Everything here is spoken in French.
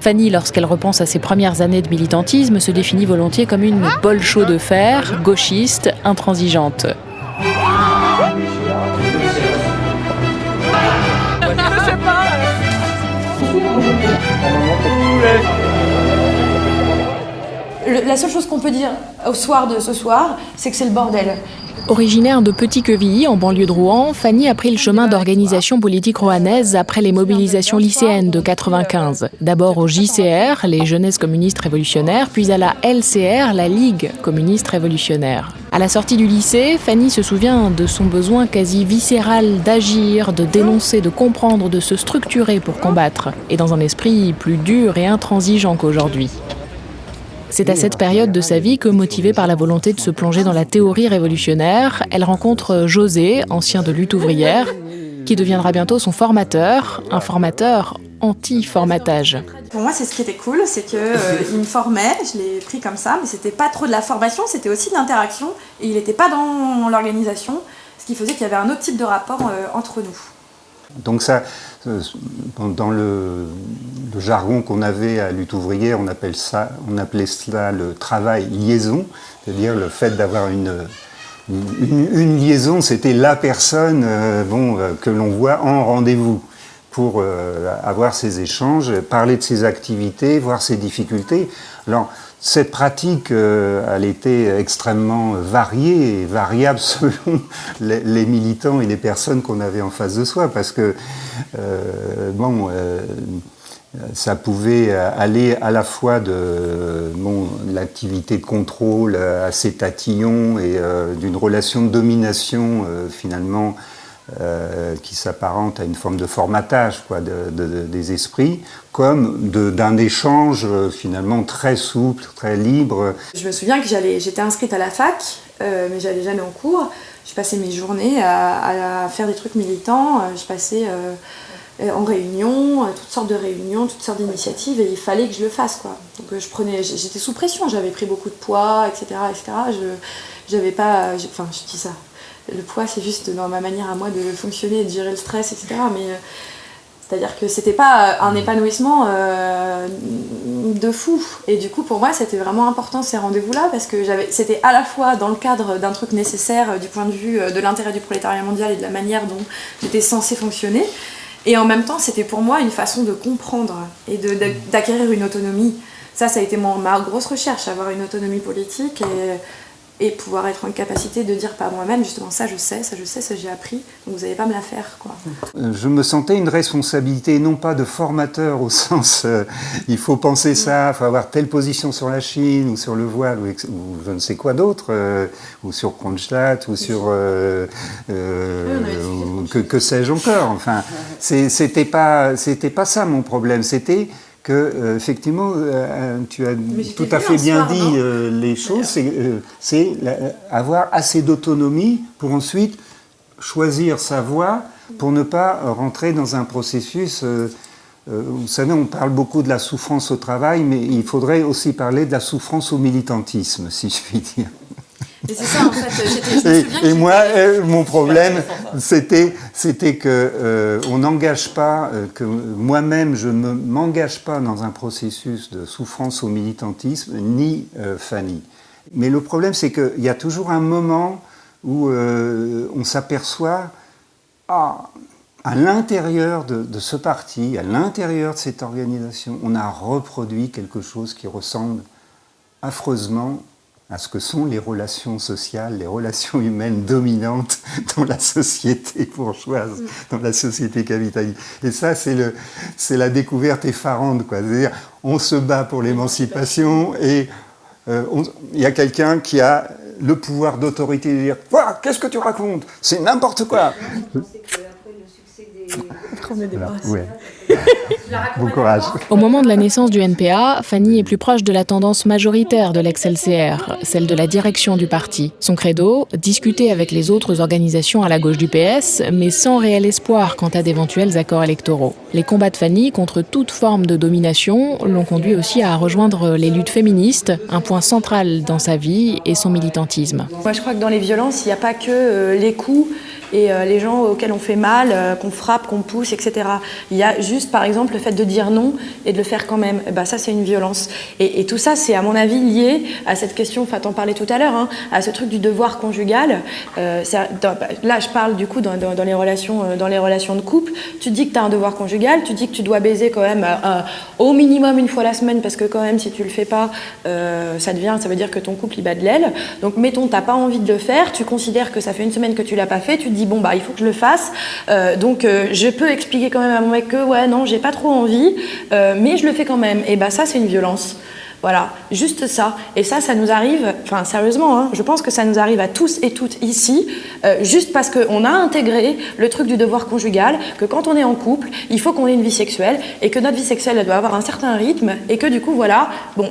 Fanny, lorsqu'elle repense à ses premières années de militantisme, se définit volontiers comme une bolcho de fer, gauchiste, intransigeante. La seule chose qu'on peut dire au soir de ce soir, c'est que c'est le bordel. Originaire de Petit-Quevilly, en banlieue de Rouen, Fanny a pris le chemin d'organisation politique rouennaise après les mobilisations lycéennes de 95. D'abord au JCR, les Jeunesses communistes révolutionnaires, puis à la LCR, la Ligue communiste révolutionnaire. À la sortie du lycée, Fanny se souvient de son besoin quasi viscéral d'agir, de dénoncer, de comprendre, de se structurer pour combattre, et dans un esprit plus dur et intransigeant qu'aujourd'hui. C'est à cette période de sa vie que, motivée par la volonté de se plonger dans la théorie révolutionnaire, elle rencontre José, ancien de Lutte ouvrière, qui deviendra bientôt son formateur, un formateur anti-formatage. Pour moi, c'est ce qui était cool, c'est qu'il me formait, je l'ai pris comme ça, mais c'était pas trop de la formation, c'était aussi de l'interaction, et il n'était pas dans l'organisation, ce qui faisait qu'il y avait un autre type de rapport entre nous. Donc ça, dans le jargon qu'on avait à Lutte ouvrière, on appelait cela le travail liaison, c'est-à-dire le fait d'avoir une liaison, c'était la personne que l'on voit en rendez-vous pour avoir ces échanges, parler de ses activités, voir ses difficultés. Alors, cette pratique, elle était extrêmement variée et variable selon les militants et les personnes qu'on avait en face de soi, parce que ça pouvait aller à la fois de l'activité de contrôle assez tatillon et d'une relation de domination finalement qui s'apparente à une forme de formatage des esprits, comme d'un échange finalement très souple, très libre. Je me souviens que j'étais inscrite à la fac, mais j'allais jamais en cours. Je passais mes journées à faire des trucs militants, je passais en réunion, toutes sortes de réunions, toutes sortes d'initiatives, et il fallait que je le fasse, quoi. Donc j'étais sous pression, j'avais pris beaucoup de poids, etc. J'avais pas, je dis ça. Le poids, c'est juste dans ma manière à moi de fonctionner et de gérer le stress, etc. Mais c'est-à-dire que c'était pas un épanouissement de fou. Et du coup, pour moi, c'était vraiment important ces rendez-vous-là, parce que c'était à la fois dans le cadre d'un truc nécessaire du point de vue de l'intérêt du prolétariat mondial et de la manière dont j'étais censée fonctionner. Et en même temps, c'était pour moi une façon de comprendre et d'acquérir une autonomie. Ça a été ma grosse recherche, avoir une autonomie politique et pouvoir être en capacité de dire par moi-même, justement, ça je sais, ça j'ai appris, donc vous n'allez pas me la faire, quoi. Je me sentais une responsabilité, non pas de formateur au sens il faut penser ça, il faut avoir telle position sur la Chine ou sur le voile ou je ne sais quoi d'autre, ou sur Kronstadt ou sur que sais-je encore. Enfin, c'était pas ça mon problème, c'était que effectivement, tu as tout à fait bien dit les choses, c'est avoir assez d'autonomie pour ensuite choisir sa voie, pour ne pas rentrer dans un processus. Vous savez, on parle beaucoup de la souffrance au travail, mais il faudrait aussi parler de la souffrance au militantisme, si je puis dire. Et c'est ça, en fait, mon problème, c'était que on n'engage pas, que moi-même, je ne m'engage pas dans un processus de souffrance au militantisme, ni Fanny. Mais le problème, c'est qu'il y a toujours un moment où on s'aperçoit, à l'intérieur de ce parti, à l'intérieur de cette organisation, on a reproduit quelque chose qui ressemble affreusement à ce que sont les relations sociales, les relations humaines dominantes dans la société bourgeoise, dans la société capitaliste. Et ça, c'est la découverte effarante, quoi. C'est-à-dire, on se bat pour l'émancipation et il y a quelqu'un qui a le pouvoir d'autorité de dire « Qu'est-ce que tu racontes ? C'est n'importe quoi !» Bon courage. Au moment de la naissance du NPA, Fanny est plus proche de la tendance majoritaire de l'ex-LCR, celle de la direction du parti. Son credo, discuter avec les autres organisations à la gauche du PS, mais sans réel espoir quant à d'éventuels accords électoraux. Les combats de Fanny contre toute forme de domination l'ont conduit aussi à rejoindre les luttes féministes, un point central dans sa vie et son militantisme. Moi, je crois que dans les violences, il n'y a pas que les coups et les gens auxquels on fait mal, qu'on frappe, qu'on pousse, etc. Il y a juste, par exemple, le fait de dire non et de le faire quand même. Ça, c'est une violence. Et tout ça, c'est à mon avis lié à cette question, enfin, t'en parlais tout à l'heure, hein, à ce truc du devoir conjugal. Là, je parle du coup dans les relations de couple. Tu dis que tu as un devoir conjugal, tu dis que tu dois baiser quand même au minimum une fois la semaine, parce que quand même, si tu le fais pas, ça veut dire que ton couple il bat de l'aile. Donc, mettons, t'as pas envie de le faire, tu considères que ça fait une semaine que tu l'as pas fait, tu te dis bon il faut que je le fasse. Donc, je peux expliquer quand même à mon mec que ouais non, j'ai pas trop envie, mais je le fais quand même. Et ça, c'est une violence. Voilà, juste ça. Et ça nous arrive, enfin sérieusement, hein, je pense que ça nous arrive à tous et toutes ici, juste parce qu'on a intégré le truc du devoir conjugal, que quand on est en couple, il faut qu'on ait une vie sexuelle, et que notre vie sexuelle, elle doit avoir un certain rythme, et que du coup, voilà, bon,